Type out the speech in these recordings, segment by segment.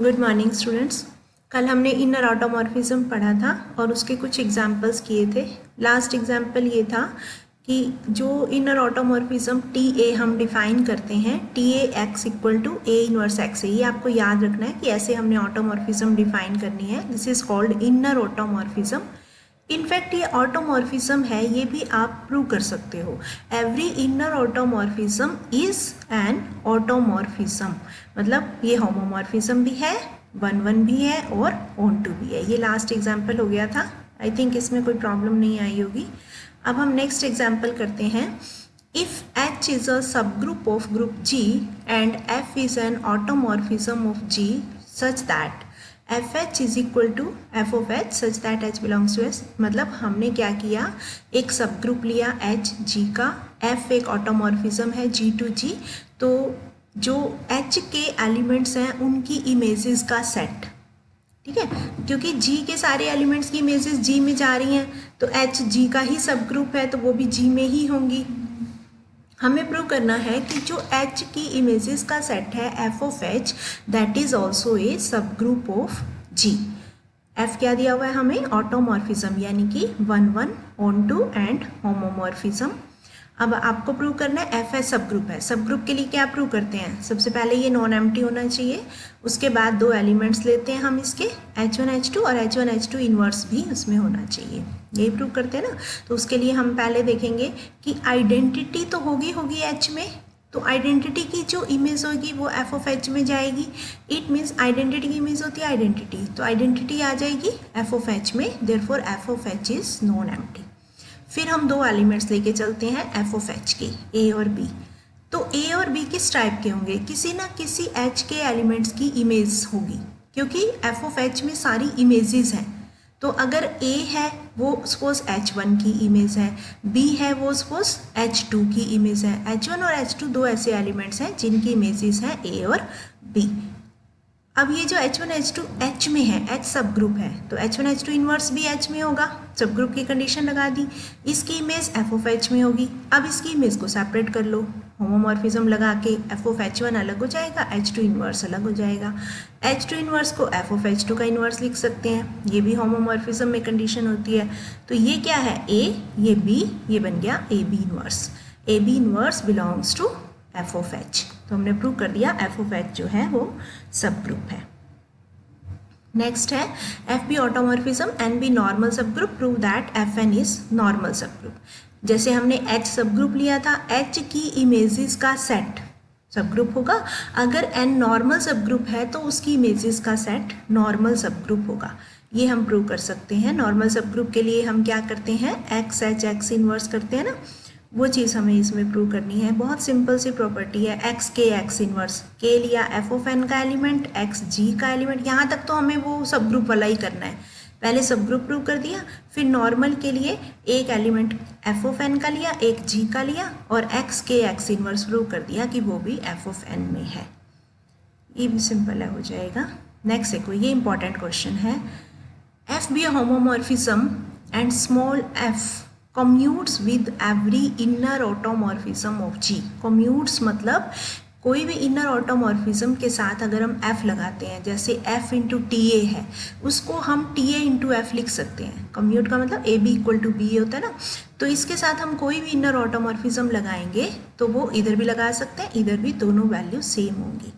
Good morning students. कल हमने inner automorphism पढ़ा था और उसके कुछ एग्जांपल्स किए थे। लास्ट एग्जांपल ये था कि जो इनर ऑटोमॉर्फिज्म टी ए हम डिफाइन करते हैं, T A x equal to A inverse x है। ये आपको याद रखना है कि ऐसे हमने ऑटोमॉर्फिज्म डिफाइन करनी है। This is called inner automorphism. In fact ये ऑटोमॉर्फिज्म है, ये भी आप प्रूव कर सकते हो। Every inner automorphism is an automorphism, मतलब ये होमोमॉर्फिज्म भी है, 1-1 भी है और ऑन टू भी है। ये लास्ट एग्जाम्पल हो गया था। आई थिंक इसमें कोई प्रॉब्लम नहीं आई होगी। अब हम नेक्स्ट एग्जाम्पल करते हैं। If H is a subgroup of group G and F is an automorphism of G such that FH is equal to F of H such that H belongs to S। मतलब हमने क्या किया, एक सब group लिया H G का, F एक automorphism है G टू G, तो जो H के एलिमेंट्स हैं उनकी इमेजेस का सेट, ठीक है, क्योंकि G के सारे एलिमेंट्स की इमेजेस G में जा रही हैं तो H G का ही सब ग्रुप है तो वो भी G में ही होंगी। हमें प्रूव करना है कि जो H की इमेजेस का सेट है f of H that is also a सब ग्रुप ऑफ G। F क्या दिया हुआ है हमें, ऑटोमॉर्फिज्म, यानी कि 1-1 ऑन टू एंड होमोमॉर्फिज्म। अब आपको प्रूव करना है एफ एस सब ग्रुप है। सब ग्रुप के लिए क्या प्रूव करते हैं, सबसे पहले ये नॉन एम्प्टी होना चाहिए, उसके बाद दो एलिमेंट्स लेते हैं हम इसके H1 H2 और H1 H2 इन्वर्स भी उसमें होना चाहिए, यही प्रूव करते हैं ना। तो उसके लिए हम पहले देखेंगे कि आइडेंटिटी तो होगी H में, तो आइडेंटिटी की जो इमेज होगी वो एफ ऑफ एच में जाएगी। इट मीन्स आइडेंटिटी की इमेज होती है आइडेंटिटी, तो आइडेंटिटी आ जाएगी एफ ऑफ एच में, therefore F of H is non empty. फिर हम दो एलिमेंट्स लेके चलते हैं एफ ऑफ एच के, ए और बी। तो ए और बी किस टाइप के होंगे, किसी ना किसी एच के एलिमेंट्स की इमेज होगी, क्योंकि एफ ऑफ एच में सारी इमेजेस हैं। तो अगर ए है वो सपोज H1 की इमेज है, बी है वो सपोज H2 की इमेज है। H1 और H2 दो ऐसे एलिमेंट्स हैं जिनकी इमेजेस हैं ए और बी। अब ये जो H1 H2 H में है, H सब ग्रुप है, तो H1 H2 इन्वर्स भी H में होगा, सब ग्रुप की कंडीशन लगा दी। इसकी इमेज f ऑफ H में होगी। अब इसकी इमेज को सेपरेट कर लो, होमोमॉर्फिज्म लगा के f ऑफ H1 अलग हो जाएगा, H2 इन्वर्स अलग हो जाएगा। H2 इन्वर्स को f ऑफ H2 का इन्वर्स लिख सकते हैं, ये भी होमोमॉर्फिज्म में कंडीशन होती है। तो ये क्या है, A, ये B, ये बन गया AB inverse. AB inverse belongs to f of H। तो हमने प्रूव कर दिया f ऑफ H जो है वो सब ग्रुप है। नेक्स्ट है F be automorphism and be normal subgroup, prove that F N is normal subgroup. जैसे हमने H सब ग्रुप लिया था, H की इमेजेस का सेट सब ग्रुप होगा। अगर N नॉर्मल सब ग्रुप है तो उसकी इमेजेस का सेट नॉर्मल सब ग्रुप होगा। ये हम प्रूव कर सकते हैं। नॉर्मल सब ग्रुप के लिए हम क्या करते हैं, एक्स एच एक्स इन्वर्स करते हैं ना, वो चीज़ हमें इसमें प्रूव करनी है। बहुत सिंपल सी प्रॉपर्टी है, एक्स के एक्स इन्वर्स, के लिया एफ ऑफ एन का एलिमेंट, एक्स जी का एलिमेंट। यहाँ तक तो हमें वो सब ग्रुप वाला ही करना है। पहले सब ग्रुप प्रूव कर दिया, फिर नॉर्मल के लिए एक एलिमेंट एफ ऑफ एन का लिया, एक जी का लिया, और एक्स के एक्स इन्वर्स प्रूव कर दिया कि वो भी एफ ऑफ एन में है। ये भी सिंपल है, हो जाएगा। नेक्स्ट देखो, ये इंपॉर्टेंट क्वेश्चन है। F B homomorphism and small F commutes with every inner automorphism of G। commutes मतलब कोई भी इनर ऑटोमॉर्फिज्म के साथ अगर हम f लगाते हैं, जैसे f इंटू टी ए है, उसको हम टी ए इंटू एफ लिख सकते हैं। कम्यूट का मतलब A B equal to B होता है ना, तो इसके साथ हम कोई भी इनर ऑटोमॉर्फिज्म लगाएंगे तो वो इधर भी लगा सकते हैं, इधर भी, दोनों वैल्यू सेम होंगी।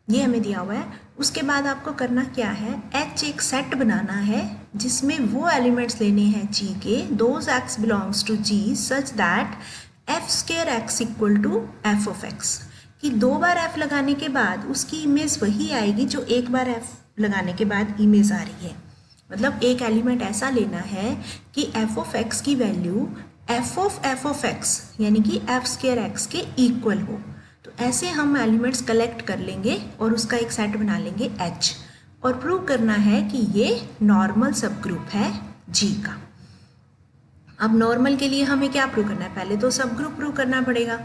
ये हमें दिया हुआ है। उसके बाद आपको करना क्या है, H एक सेट बनाना है जिसमें वो एलिमेंट्स लेने हैं G के, those x belongs to G such that f square x equal to f of x, कि दो बार f लगाने के बाद उसकी इमेज वही आएगी जो एक बार f लगाने के बाद इमेज आ रही है। मतलब एक एलिमेंट ऐसा लेना है कि f ऑफ x की वैल्यू f ऑफ x यानी कि f स्क्वायर x के इक्वल हो। तो ऐसे हम एलिमेंट्स कलेक्ट कर लेंगे और उसका एक सेट बना लेंगे H, और प्रूव करना है कि ये नॉर्मल सब ग्रुप है G का। अब नॉर्मल के लिए हमें क्या प्रूव करना है, पहले तो सब ग्रुप प्रूव करना पड़ेगा।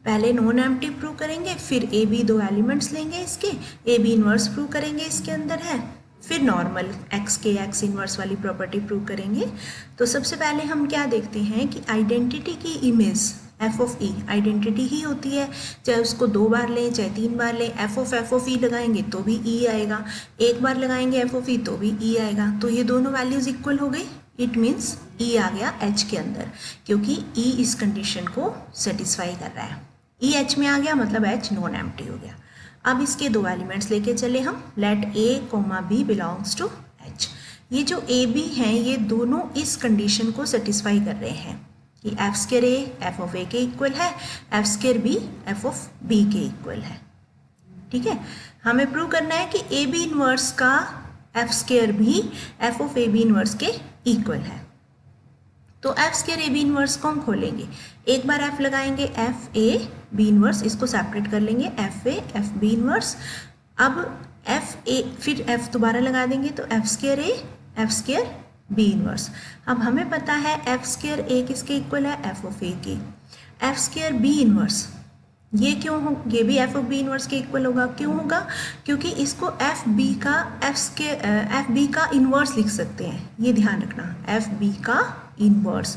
पहले नॉन एम्प्टी प्रूव करेंगे, फिर ए बी दो एलिमेंट्स लेंगे इसके, ए बी इन्वर्स प्रूव करेंगे इसके अंदर है, फिर नॉर्मल एक्स के एक्स इन्वर्स वाली प्रॉपर्टी प्रूव करेंगे। तो सबसे पहले हम क्या देखते हैं कि आइडेंटिटी की image F of E identity ही होती है, चाहे उसको 2 बार लें चाहे 3 बार लें, एफ ऑफ ई लगाएंगे तो भी ई आएगा, एक बार लगाएंगे एफ ऑफ ई तो भी ई आएगा। तो ये दोनों वैल्यूज इक्वल हो गई, इट मीन्स ई आ गया एच के अंदर, क्योंकि ई इस कंडीशन को सेटिस्फाई कर रहा है। ई एच में आ गया मतलब एच नॉन एम्प्टी हो गया। अब इसके 2 एलिमेंट्स लेके चले हम, let A comma B belongs to H. ये जो ए बी हैं ये दोनों इस कंडीशन को सेटिस्फाई कर रहे हैं कि F square A F of A के इक्वल है, F square B F of B के इक्वल है। ठीक है, हमें प्रूव करना है कि ए बी इनवर्स का एफ स्क्वायर भी F of A B inverse के इक्वल है। तो F square A B inverse को हम खोलेंगे, एक बार एफ लगाएंगे एफ ए बी इनवर्स, इसको सेपरेट कर लेंगे F A F B inverse. अब एफ ए फिर एफ दोबारा लगा देंगे तो F square A F square B inverse. अब हमें पता है एफ स्क्वायर ए किसके इक्वल है, एफ ऑफ ए के। एफ स्क्वायर बी इनवर्स ये क्यों हो, ये भी एफ ऑफ बी इनवर्स के इक्वल होगा, क्यों होगा, क्योंकि इसको एफ बी का एफ बी का इनवर्स लिख सकते हैं, ये ध्यान रखना, एफ बी का इनवर्स।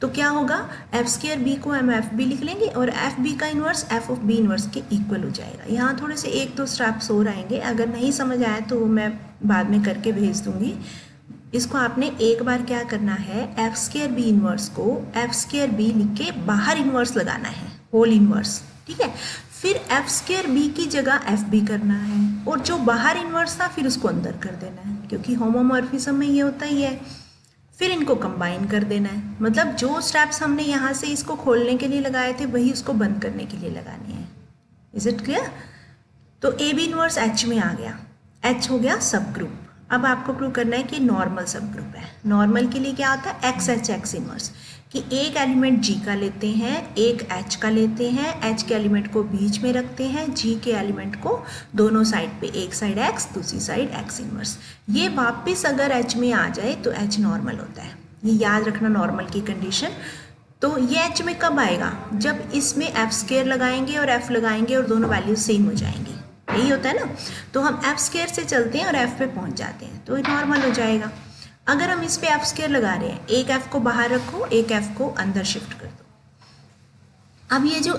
तो क्या होगा, एफ स्क्वायर बी को हम एफ बी लिख लेंगे और एफ बी का inverse F of B inverse के इक्वल हो जाएगा। यहाँ थोड़े से 1-2 स्टेप्स और आएंगे, अगर नहीं समझ आया तो मैं बाद में करके भेज दूंगी। इसको आपने एक बार क्या करना है, एफ स्क्वायर बी इनवर्स को एफ स्क्वायर बी लिख के बाहर इनवर्स लगाना है, होल इनवर्स। ठीक है, फिर एफ स्क्वायर बी की जगह एफ बी करना है और जो बाहर इनवर्स था फिर उसको अंदर कर देना है, क्योंकि होमोमॉर्फिज्म में ये होता ही है। फिर इनको कंबाइन कर देना है, मतलब जो स्टेप्स हमने यहाँ से इसको खोलने के लिए लगाए थे वही उसको बंद करने के लिए लगाने हैं। Is it clear? तो ए बी इनवर्स एच में आ गया, एच हो गया सब ग्रुप। अब आपको प्रूव करना है कि नॉर्मल सब ग्रुप है। नॉर्मल के लिए क्या होता है, एक्स एच एक्स इनवर्स, कि एक एलिमेंट जी का लेते हैं एक एच का लेते हैं, एच के एलिमेंट को बीच में रखते हैं, जी के एलिमेंट को दोनों साइड पे, एक साइड एक्स दूसरी साइड एक्स इनवर्स। ये वापस अगर एच में आ जाए तो एच नॉर्मल होता है, ये याद रखना नॉर्मल की कंडीशन। तो ये एच में कब आएगा, जब इसमें एफ स्क्वायर लगाएंगे और एफ लगाएंगे और दोनों वैल्यूज सेम हो जाएंगी, यही होता है ना। तो हम एफ स्क्वायर से चलते हैं और एफ पे पहुंच जाते हैं तो नॉर्मल हो जाएगा। अगर हम इस पे एफ स्क्वायर लगा रहे हैं, एक एफ को बाहर रखो एक एफ को अंदर शिफ्ट कर दो। अब ये जो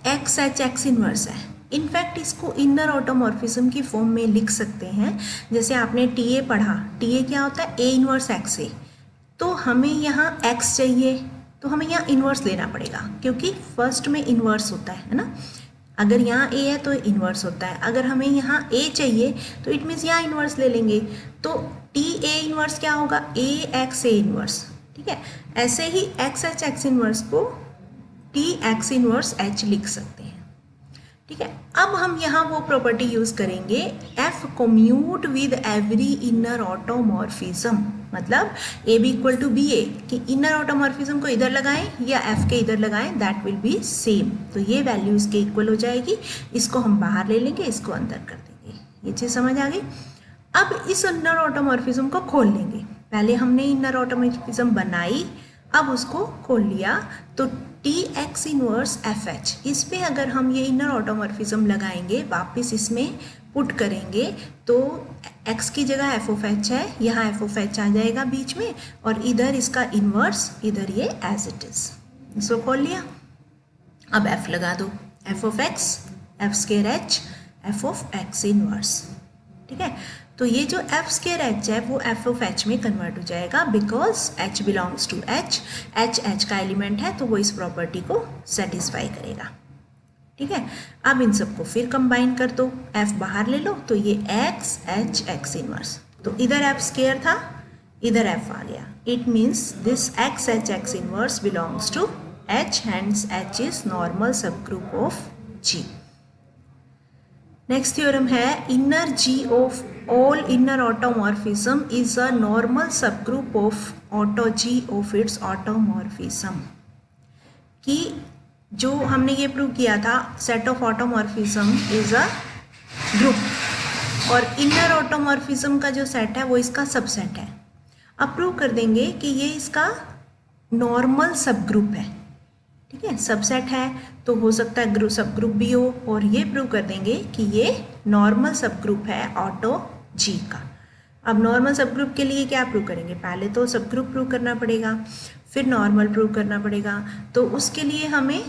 एक्स एच एक्स इनवर्स है, इनफैक्ट इसको इनर ऑटोमॉर्फिज्म की फॉर्म में लिख सकते हैं। जैसे आपने टी ए पढ़ा, टी ए क्या होता है, ए इनवर्स एक्स ए। तो हमें यहाँ एक्स चाहिए तो हमें यहाँ इनवर्स लेना पड़ेगा, क्योंकि फर्स्ट में इनवर्स होता है ना। अगर यहाँ ए है तो इन्वर्स होता है, अगर हमें यहाँ ए चाहिए तो इट मीन्स यहाँ इन्वर्स ले लेंगे। तो टी ए इन्वर्स क्या होगा, ए एक्स ए इन्वर्स। ठीक है, ऐसे ही एक्स एच एक्स इन्वर्स को टी एक्स इन्वर्स एच लिख सकते हैं। ठीक है, अब हम यहाँ वो प्रॉपर्टी यूज करेंगे, F commute with every inner automorphism, मतलब A B equal to B A, कि इनर ऑटोमॉर्फिज्म को इधर लगाएं या एफ के इधर लगाएं, दैट विल बी सेम। तो ये वैल्यू इसके इक्वल हो जाएगी, इसको हम बाहर ले लेंगे, इसको अंदर कर देंगे। ये चीज़ समझ आ गई। अब इस इनर ऑटोमॉर्फिज्म को खोल लेंगे, पहले हमने इनर ऑटोमॉर्फिज्म बनाई, अब उसको खोल लिया। तो T x inverse F H, इस पर अगर हम ये इनर ऑटोमॉर्फिज्म लगाएंगे, वापस इसमें पुट करेंगे, तो x की जगह एफ ऑफ एच है, यहाँ एफ ऑफ एच आ जाएगा बीच में, और इधर इसका इनवर्स, इधर ये एज इट इज। इसको खोल लिया, अब f लगा दो, F of x F square H F of x inverse. ठीक है, तो ये जो एफ स्क्वायर एच है वो एफ ऑफ एच में कन्वर्ट हो जाएगा, because H belongs to H, H का एलिमेंट है तो वो इस प्रॉपर्टी को सेटिस्फाई करेगा। ठीक है, अब इन सबको फिर कंबाइन कर दो, f बाहर ले लो, तो ये x h x इनवर्स, तो इधर f स्क्वायर था इधर f आ गया, it means this x h x inverse belongs to h, hence h is normal subgroup of G। Next theorem है, inner G of all inner automorphism is a normal subgroup of auto G of its automorphism. कि जो हमने ये prove किया था, set of automorphism is a group, और inner automorphism का जो सेट है वो इसका सबसेट है। अब प्रूव कर देंगे कि ये इसका नॉर्मल सब ग्रुप है। ठीक है, सबसेट है तो हो सकता है ग्रुप सब ग्रुप भी हो, और ये प्रूव कर देंगे कि ये नॉर्मल सब ग्रुप है ऑटो जी का। अब नॉर्मल सब ग्रुप के लिए क्या प्रूव करेंगे, पहले तो सब ग्रुप प्रूव करना पड़ेगा, फिर नॉर्मल प्रूव करना पड़ेगा। तो उसके लिए हमें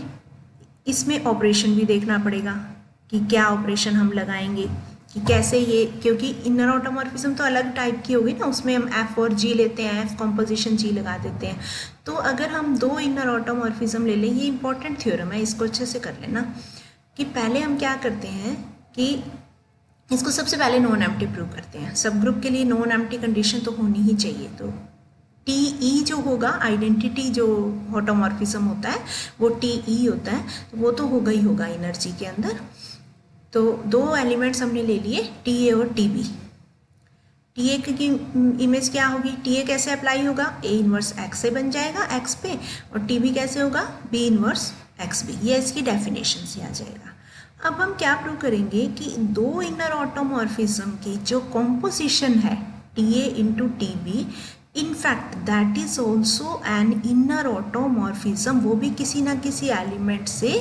इसमें ऑपरेशन भी देखना पड़ेगा कि क्या ऑपरेशन हम लगाएंगे, कि कैसे ये, क्योंकि इनर ऑटोमॉर्फिज्म तो अलग टाइप की होगी ना, उसमें हम एफ और जी लेते हैं, एफ कॉम्पोजिशन जी लगा देते हैं। तो अगर हम दो इनर ऑटोमॉर्फिज्म ले लें, ये इंपॉर्टेंट थ्योरम है, इसको अच्छे से कर लेना, कि पहले हम क्या करते हैं कि इसको सबसे पहले नॉन एम्प्टी प्रूव करते हैं। सब ग्रुप के लिए नॉन एम्प्टी कंडीशन तो होनी ही चाहिए। तो टी ई जो होगा, आइडेंटिटी जो ऑटोमॉर्फिज्म होता है वो टी ई होता है, तो वो तो होगा ही होगा एनर्जी के अंदर। तो दो एलिमेंट्स हमने ले लिए, टी ए और टी बी। टी ए की इमेज क्या होगी, टी ए कैसे अप्लाई होगा, ए इनवर्स एक्स से बन जाएगा एक्स पे, और टी बी कैसे होगा, बी इनवर्स एक्स बी। ये इसकी डेफिनेशन से आ जाएगा। अब हम क्या प्रूव करेंगे कि दो इनर ऑटोमॉर्फिज्म की जो कॉम्पोजिशन है T A into T B, in fact that is also an inner automorphism, वो भी किसी ना किसी एलिमेंट से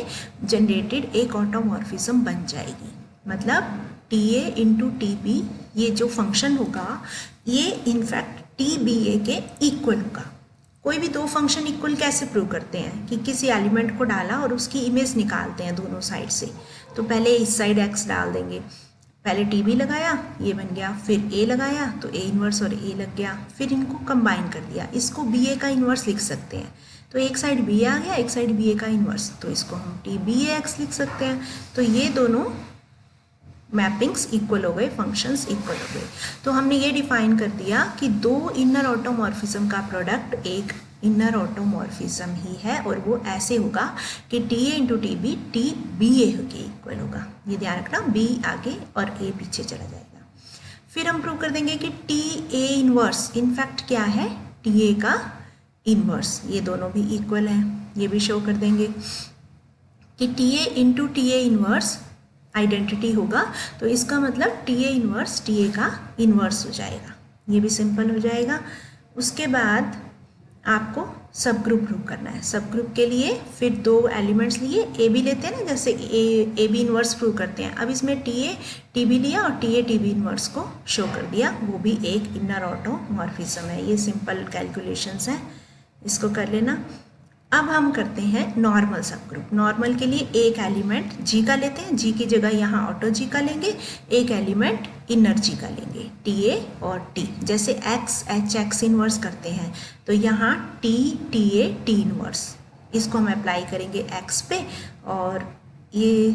जनरेटेड एक ऑटोमॉर्फिज्म बन जाएगी। मतलब T A into T B ये जो फंक्शन होगा ये इनफैक्ट टी बी ए के इक्वल होगा। कोई भी दो फंक्शन इक्वल कैसे प्रूव करते हैं, कि किसी एलिमेंट को डाला और उसकी इमेज निकालते हैं दोनों साइड से। तो पहले इस साइड एक्स डाल देंगे, पहले टी बी लगाया ये बन गया, फिर ए लगाया तो ए इन्वर्स और ए लग गया, फिर इनको कंबाइन कर दिया, इसको बी ए का इन्वर्स लिख सकते हैं। तो एक साइड बी आ गया, एक साइड बी ए का इन्वर्स, तो इसको हम टी बी ए एक्स लिख सकते हैं। तो ये दोनों मैपिंग्स इक्वल हो गए, फंक्शंस इक्वल हो गए। तो हमने ये डिफाइन कर दिया कि दो इनर ऑटोमॉर्फिज्म का प्रोडक्ट एक इनर ऑटोमॉर्फिज्म ही है, और वो ऐसे होगा कि T A into T B T B A के इक्वल होगा। ये ध्यान रखना, बी आगे और ए पीछे चला जाएगा। फिर हम प्रूव कर देंगे कि टी ए इनवर्स इनफैक्ट क्या है, टी ए का इनवर्स, ये दोनों भी इक्वल हैं। ये भी शो कर देंगे कि T A into T A inverse identity होगा, तो इसका मतलब T A inverse T A का इनवर्स हो जाएगा। ये भी सिंपल हो जाएगा। उसके बाद आपको सब ग्रुप प्रूव करना है। सब ग्रुप के लिए फिर दो एलिमेंट्स लिए, ए बी लेते हैं ना, जैसे ए बी इनवर्स प्रूव करते हैं। अब इसमें टी ए टी बी लिया और T A T B inverse को शो कर दिया, वो भी एक इनर ऑटोमॉर्फिज्म है। ये सिंपल कैलकुलेशंस हैं, इसको कर लेना। अब हम करते हैं नॉर्मल सब ग्रुप। नॉर्मल के लिए एक एलिमेंट जी का लेते हैं, जी की जगह यहाँ ऑटो जी का लेंगे, एक एलिमेंट इनर जी का लेंगे, टी ए और टी। जैसे एक्स एच एक्स इनवर्स करते हैं, तो यहाँ T T A T inverse, इसको हम अप्लाई करेंगे एक्स पे, और ये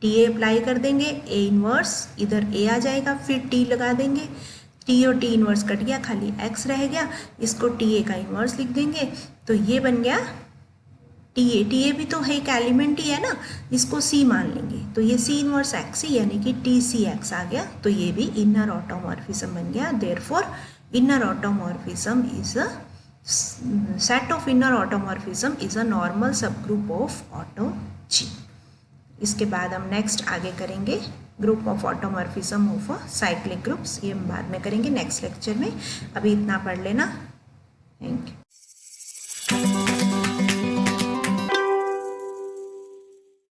टी ए अप्लाई कर देंगे, ए इनवर्स इधर ए आ जाएगा, फिर टी लगा देंगे, टी और टी इनवर्स कट गया, खाली एक्स रह गया, इसको टी ए का इनवर्स लिख देंगे, तो ये बन गया टी ए। टी ए भी तो है एक एलिमेंट ही है ना, इसको सी मान लेंगे, तो ये सी इनवर्स एक्स ही, यानी कि टी सी एक्स आ गया, तो ये भी इनर ऑटोमॉर्फिज्म बन गया। Therefore inner automorphism is a set of inner automorphism is a normal subgroup of auto जी। इसके बाद हम नेक्स्ट आगे करेंगे group of automorphism of cyclic groups, ये हम बाद में करेंगे नेक्स्ट लेक्चर में। अभी इतना पढ़ लेना। Thank you.